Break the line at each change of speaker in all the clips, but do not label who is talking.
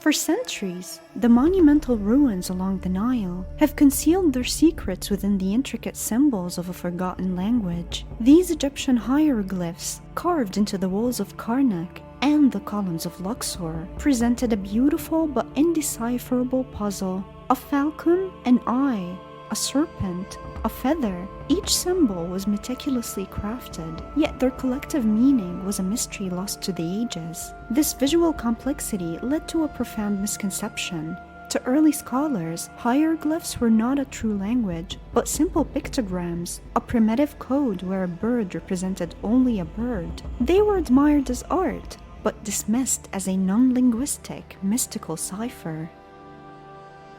For centuries, the monumental ruins along the Nile have concealed their secrets within the intricate symbols of a forgotten language. These Egyptian hieroglyphs, carved into the walls of Karnak and the columns of Luxor, presented a beautiful but indecipherable puzzle. A falcon, an eye, a serpent, a feather. Each symbol was meticulously crafted, yet their collective meaning was a mystery lost to the ages. This visual complexity led to a profound misconception. To early scholars, hieroglyphs were not a true language, but simple pictograms, a primitive code where a bird represented only a bird. They were admired as art, but dismissed as a non-linguistic, mystical cipher.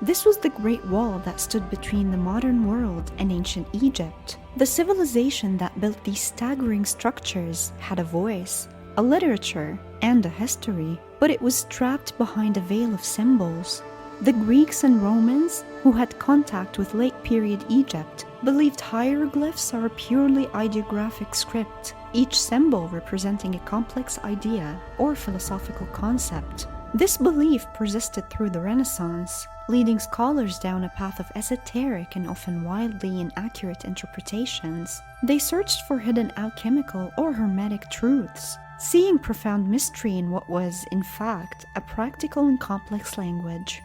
This was the Great Wall that stood between the modern world and ancient Egypt. The civilization that built these staggering structures had a voice, a literature, and a history, but it was trapped behind a veil of symbols. The Greeks and Romans, who had contact with late-period Egypt, believed hieroglyphs are a purely ideographic script, each symbol representing a complex idea or philosophical concept. This belief persisted through the Renaissance, leading scholars down a path of esoteric and often wildly inaccurate interpretations. They searched for hidden alchemical or hermetic truths, seeing profound mystery in what was, in fact, a practical and complex language.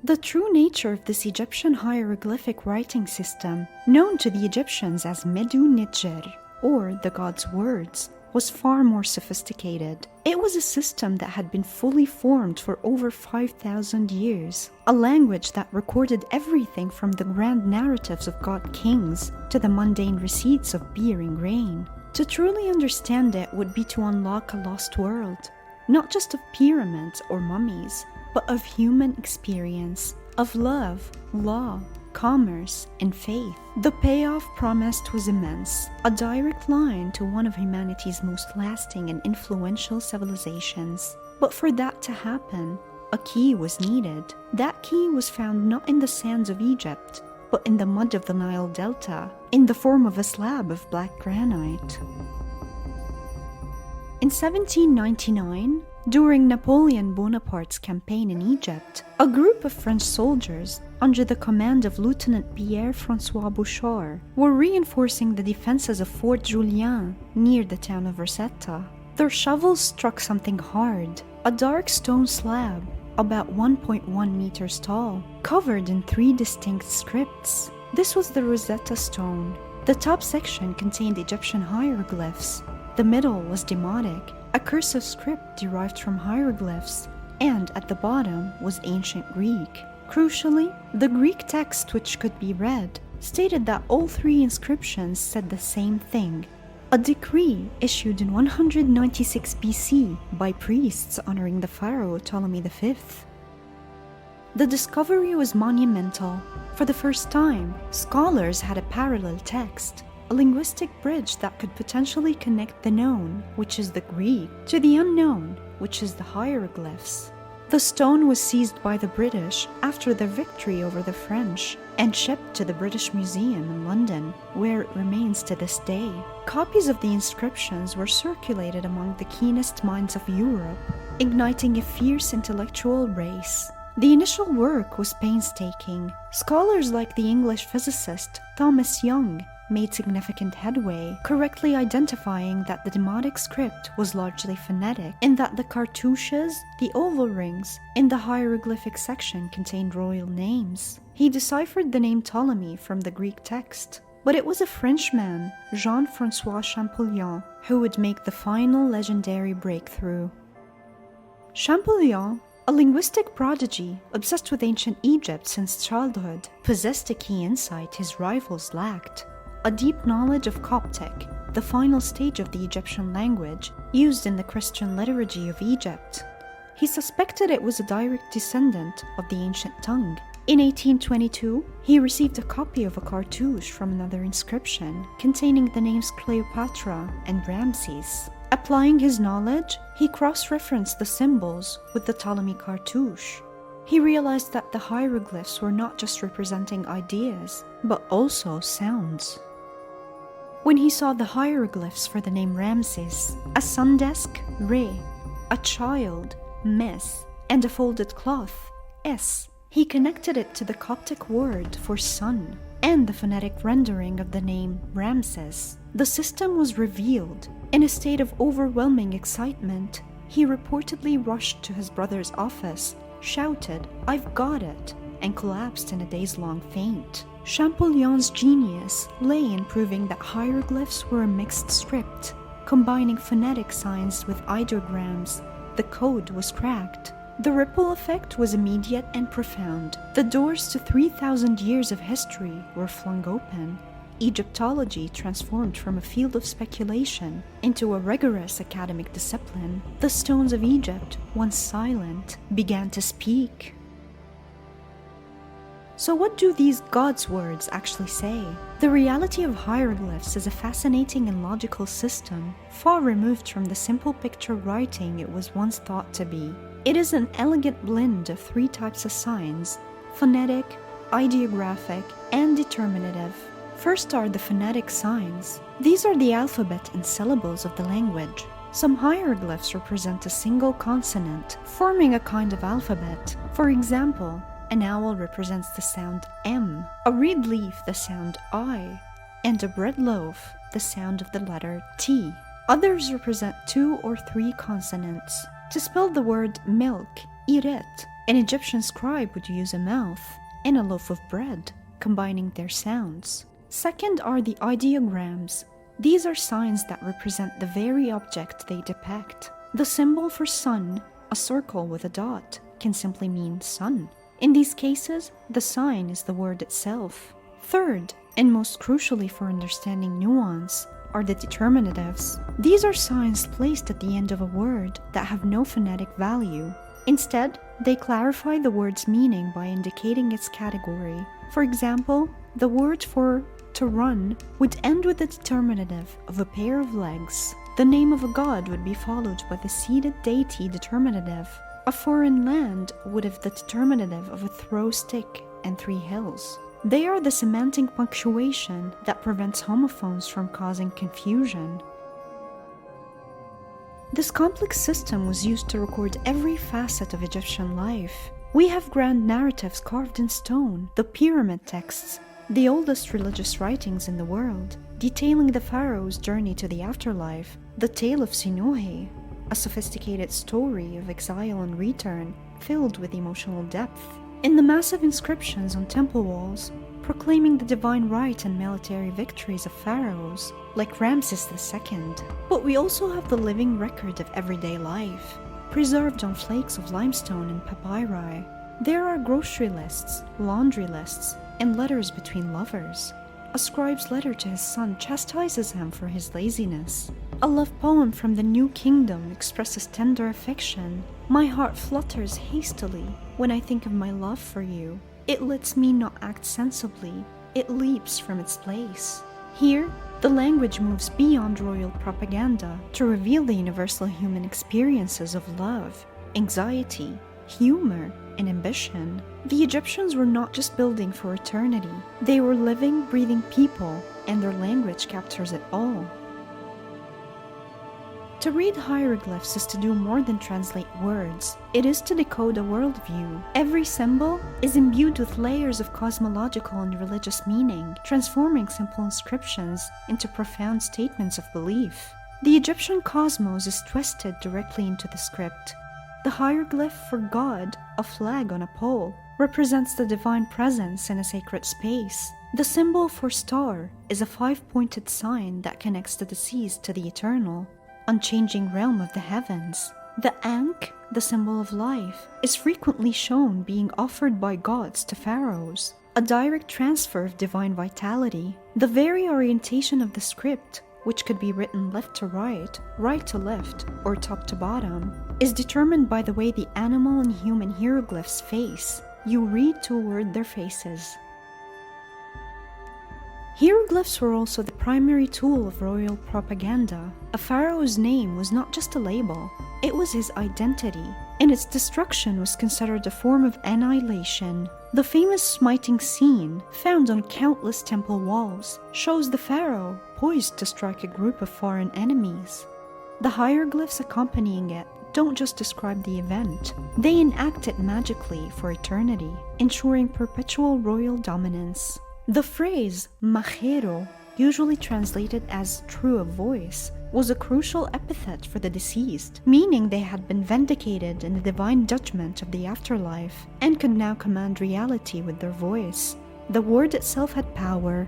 The true nature of this Egyptian hieroglyphic writing system, known to the Egyptians as Medu Neter, or the God's Words, was far more sophisticated. It was a system that had been fully formed for over 5,000 years, a language that recorded everything from the grand narratives of god kings to the mundane receipts of beer and grain. To truly understand it would be to unlock a lost world, not just of pyramids or mummies, but of human experience, of love, law, commerce, and faith. The payoff promised was immense, a direct line to one of humanity's most lasting and influential civilizations. But for that to happen, a key was needed. That key was found not in the sands of Egypt, but in the mud of the Nile Delta, in the form of a slab of black granite. In 1799, during Napoleon Bonaparte's campaign in Egypt, a group of French soldiers, under the command of Lieutenant Pierre-François Bouchard, were reinforcing the defenses of Fort Julien near the town of Rosetta. Their shovels struck something hard, a dark stone slab, about 1.1 meters tall, covered in 3 distinct scripts. This was the Rosetta Stone. The top section contained Egyptian hieroglyphs. The middle was Demotic, a cursive script derived from hieroglyphs, and at the bottom was ancient Greek. Crucially, the Greek text, which could be read, stated that all 3 inscriptions said the same thing: a decree issued in 196 BC by priests honoring the pharaoh Ptolemy V. The discovery was monumental. For the first time, scholars had a parallel text, a linguistic bridge that could potentially connect the known, which is the Greek, to the unknown, which is the hieroglyphs. The stone was seized by the British after their victory over the French and shipped to the British Museum in London, where it remains to this day. Copies of the inscriptions were circulated among the keenest minds of Europe, igniting a fierce intellectual race. The initial work was painstaking. Scholars like the English physicist Thomas Young made significant headway, correctly identifying that the Demotic script was largely phonetic, and that the cartouches, the oval rings, in the hieroglyphic section contained royal names. He deciphered the name Ptolemy from the Greek text, but it was a Frenchman, Jean-François Champollion, who would make the final legendary breakthrough. Champollion, a linguistic prodigy obsessed with ancient Egypt since childhood, possessed a key insight his rivals lacked: a deep knowledge of Coptic, the final stage of the Egyptian language, used in the Christian liturgy of Egypt. He suspected it was a direct descendant of the ancient tongue. In 1822, he received a copy of a cartouche from another inscription containing the names Cleopatra and Ramses. Applying his knowledge, he cross-referenced the symbols with the Ptolemy cartouche. He realized that the hieroglyphs were not just representing ideas, but also sounds. When he saw the hieroglyphs for the name Ramses, a sun disk, Re, a child, mes, and a folded cloth, es. He connected it to the Coptic word for sun and the phonetic rendering of the name Ramses. The system was revealed. In a state of overwhelming excitement, he reportedly rushed to his brother's office, shouted, "I've got it," and collapsed in a days-long faint. Champollion's genius lay in proving that hieroglyphs were a mixed script, combining phonetic signs with ideograms. The code was cracked. The ripple effect was immediate and profound. The doors to 3,000 years of history were flung open. Egyptology transformed from a field of speculation into a rigorous academic discipline. The stones of Egypt, once silent, began to speak. So what do these gods' words actually say? The reality of hieroglyphs is a fascinating and logical system, far removed from the simple picture writing it was once thought to be. It is an elegant blend of three types of signs: phonetic, ideographic, and determinative. First are the phonetic signs. These are the alphabet and syllables of the language. Some hieroglyphs represent a single consonant, forming a kind of alphabet. For example, an owl represents the sound M, a reed leaf the sound I, and a bread loaf the sound of the letter T. Others represent 2 or 3 consonants. To spell the word milk, iret, an Egyptian scribe would use a mouth and a loaf of bread, combining their sounds. Second are the ideograms. These are signs that represent the very object they depict. The symbol for sun, a circle with a dot, can simply mean sun. In these cases, the sign is the word itself. Third, and most crucially for understanding nuance, are the determinatives. These are signs placed at the end of a word that have no phonetic value. Instead, they clarify the word's meaning by indicating its category. For example, the word for to run would end with the determinative of a pair of legs. The name of a god would be followed by the seated deity determinative. A foreign land would have the determinative of a throw stick and 3 hills. They are the semantic punctuation that prevents homophones from causing confusion. This complex system was used to record every facet of Egyptian life. We have grand narratives carved in stone, the pyramid texts, the oldest religious writings in the world, detailing the pharaoh's journey to the afterlife, the tale of Sinohe, a sophisticated story of exile and return filled with emotional depth, in the massive inscriptions on temple walls proclaiming the divine right and military victories of pharaohs like Ramses II. But we also have the living record of everyday life, preserved on flakes of limestone and papyri. There are grocery lists, laundry lists, and letters between lovers. A scribe's letter to his son chastises him for his laziness. A love poem from the New Kingdom expresses tender affection. My heart flutters hastily when I think of my love for you. It lets me not act sensibly. It leaps from its place. Here, the language moves beyond royal propaganda to reveal the universal human experiences of love, anxiety, humor, and ambition. The Egyptians were not just building for eternity. They were living, breathing people, and their language captures it all. To read hieroglyphs is to do more than translate words. It is to decode a worldview. Every symbol is imbued with layers of cosmological and religious meaning, transforming simple inscriptions into profound statements of belief. The Egyptian cosmos is twisted directly into the script. The hieroglyph for God, a flag on a pole, represents the divine presence in a sacred space. The symbol for star is a 5-pointed sign that connects the deceased to the eternal, unchanging realm of the heavens. The ankh, the symbol of life, is frequently shown being offered by gods to pharaohs, a direct transfer of divine vitality. The very orientation of the script, which could be written left to right to left, or top to bottom, is determined by the way the animal and human hieroglyphs face. You read toward their faces. Hieroglyphs were also the primary tool of royal propaganda. A pharaoh's name was not just a label, it was his identity, and its destruction was considered a form of annihilation. The famous smiting scene, found on countless temple walls, shows the pharaoh poised to strike a group of foreign enemies. The hieroglyphs accompanying it don't just describe the event, they enact it magically for eternity, ensuring perpetual royal dominance. The phrase majero, usually translated as true of voice, was a crucial epithet for the deceased, meaning they had been vindicated in the divine judgment of the afterlife and could now command reality with their voice. The word itself had power.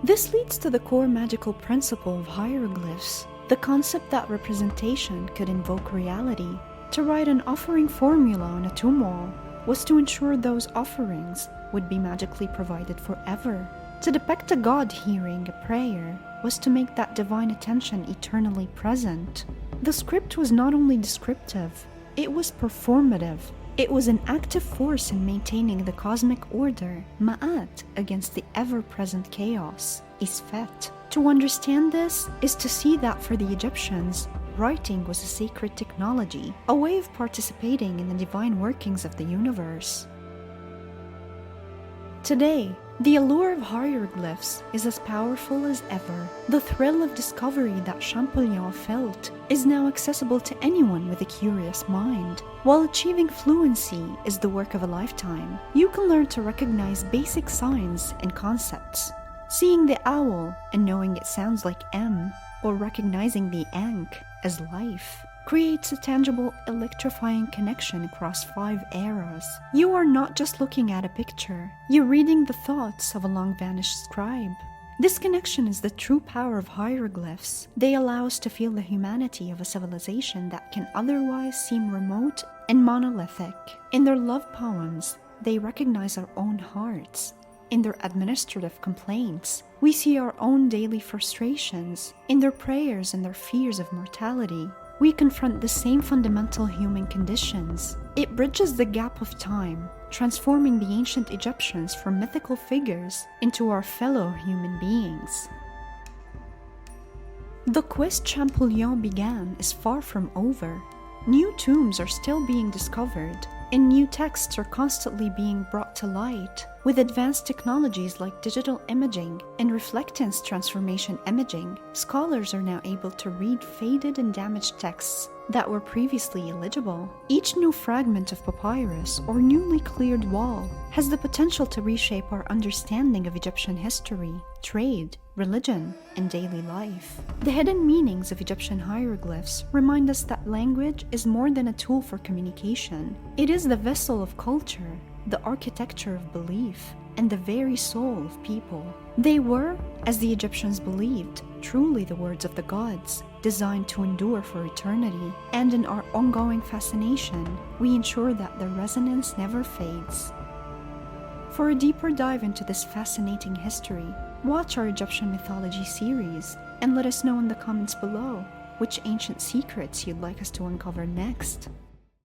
This leads to the core magical principle of hieroglyphs, the concept that representation could invoke reality. To write an offering formula on a tomb wall was to ensure those offerings would be magically provided forever. To depict a god hearing a prayer was to make that divine attention eternally present. The script was not only descriptive, it was performative. It was an active force in maintaining the cosmic order, ma'at, against the ever-present chaos, isfet. To understand this is to see that for the Egyptians, writing was a sacred technology, a way of participating in the divine workings of the universe. Today, the allure of hieroglyphs is as powerful as ever. The thrill of discovery that Champollion felt is now accessible to anyone with a curious mind. While achieving fluency is the work of a lifetime, you can learn to recognize basic signs and concepts. Seeing the owl and knowing it sounds like M, or recognizing the ankh as life, creates a tangible, electrifying connection across 5 eras. You are not just looking at a picture, you're reading the thoughts of a long-vanished scribe. This connection is the true power of hieroglyphs. They allow us to feel the humanity of a civilization that can otherwise seem remote and monolithic. In their love poems, they recognize our own hearts. In their administrative complaints, we see our own daily frustrations. In their prayers and their fears of mortality, we confront the same fundamental human conditions. It bridges the gap of time, transforming the ancient Egyptians from mythical figures into our fellow human beings. The quest Champollion began is far from over. New tombs are still being discovered, and new texts are constantly being brought to light. With advanced technologies like digital imaging and reflectance transformation imaging, scholars are now able to read faded and damaged texts that were previously illegible. Each new fragment of papyrus or newly cleared wall has the potential to reshape our understanding of Egyptian history, trade, religion, and daily life. The hidden meanings of Egyptian hieroglyphs remind us that language is more than a tool for communication. It is the vessel of culture, the architecture of belief, and the very soul of people. They were, as the Egyptians believed, truly the words of the gods, designed to endure for eternity. And in our ongoing fascination, we ensure that their resonance never fades. For a deeper dive into this fascinating history, watch our Egyptian mythology series and let us know in the comments below which ancient secrets you'd like us to uncover next.